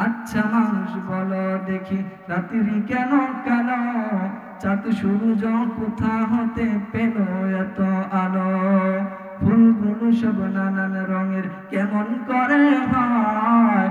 আচ্ছা মানুষ বলো দেখি, রাত্রি কেন কেন, চাঁদ সূর্য কোথা হতে পেল এত আলো? ফুলগুলো সব নানান রঙের কেমন করে হয়,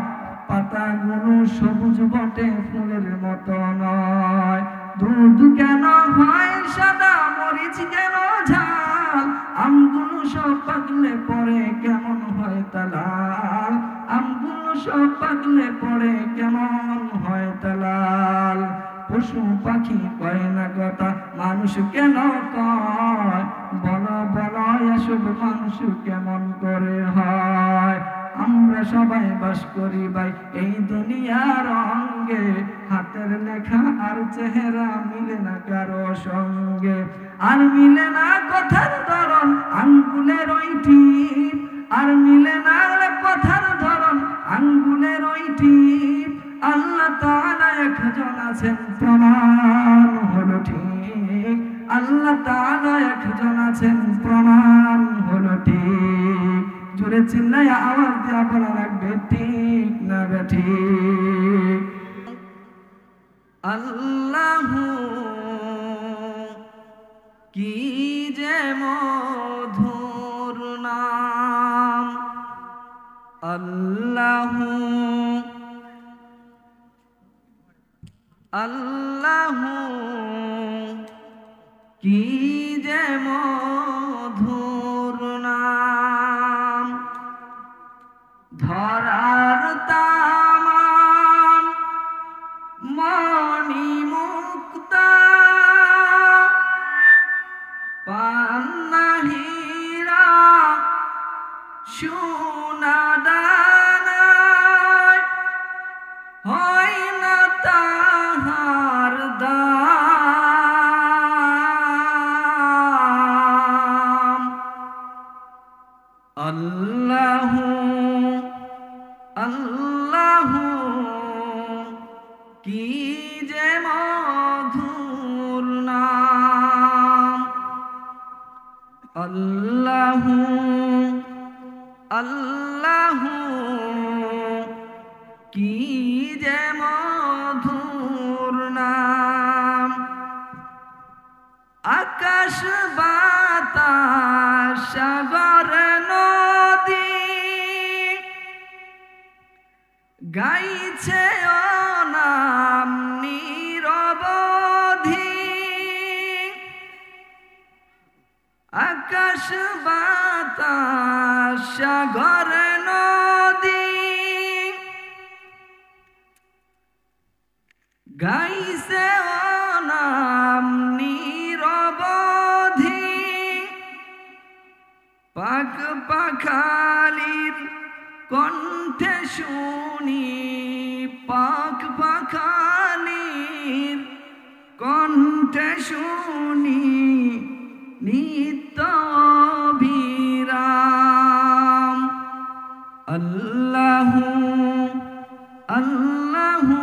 পাতাগুলো সবুজ বটে ফুলের মতো নয়। দুধ কেন হয় সাদা, মরিচ কেন ঝাল, আমগুলো সব পাকলে পরে কেমন হয় তা লাল, আমগুলো সব পাকলে পরে কেমন হয় তা লাল। পশু পাখি কয় না কথা, মানুষ কেন কয়, বলো বলো এসব মানুষ কেমন করে হয়? আমরা সবাই বাস করি ভাই এই দুনিয়ার অঙ্গে, হাতের লেখা আর চেহারা মিলে না কারো সঙ্গে। আর মিলে না কথার ধরন, আঙ্গুলের ওই টিপ, আর মিলে না কথার ধরন, আঙ্গুলের ওই টিপ। আল্লাহ তাআলা একজন আছেন প্রমাণ হলো ঠিক, আল্লাহ তাআলা একজন আছেন প্রমাণ হলো ঠিক। জোরে চিল্লায় আওয়াজ দেওয়া বলা লাগবে ঠিক না বেঠিক? আল্লাহু কি যে মধুর নাম, আল্লাহু আল্লাহু কি যে মধুর নাম। ধরার তামাম মণি মুক্তা, পান্না হীরা সোনা দানায়, হয় না তাহার দাম। আল্লাহু আল্লাহু কি যে মধুর নাম, আল্লাহু আল্লাহু কি যে মধুর নাম। আকাশ বাতাস সাগর নদী গাইছে ও নাম নিরবধি। আকাশ বাতাস সাগর নদী গাইছে ও নাম নিরবধি। পাক পাখালির কণ্ঠে শুনি, পাক পাখালির কণ্ঠে শুনি নিত্য অবিরাম। আল্লাহু আল্লাহু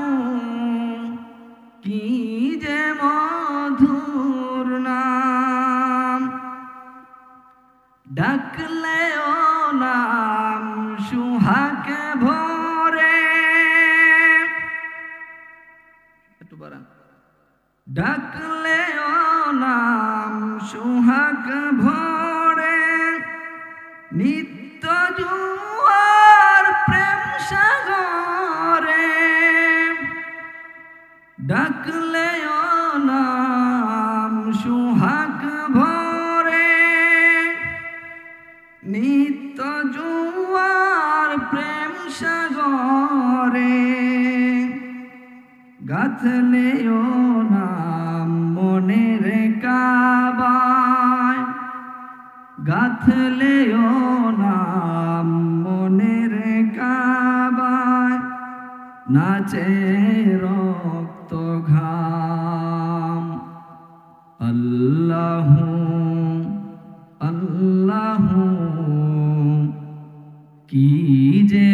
কি যে মধুর নাম। ডাকলে ও নাম সুহাগ ভরে, একটু বাড়ান। ডাকলে ও নাম সুহাগ ভরে, নিত্য জুয়ার প্রেম সাগরে। ডাকলে ও নাম সুহাগ ভরে, নিত্য জুয়ার প্রেম সাগরে। গাথলে ও নাম মনের কাবায়, গাথলে ও নাম মনের কাবায়। নাচে রক্ত ঘাম। আল্লাহু আল্লাহু কি যে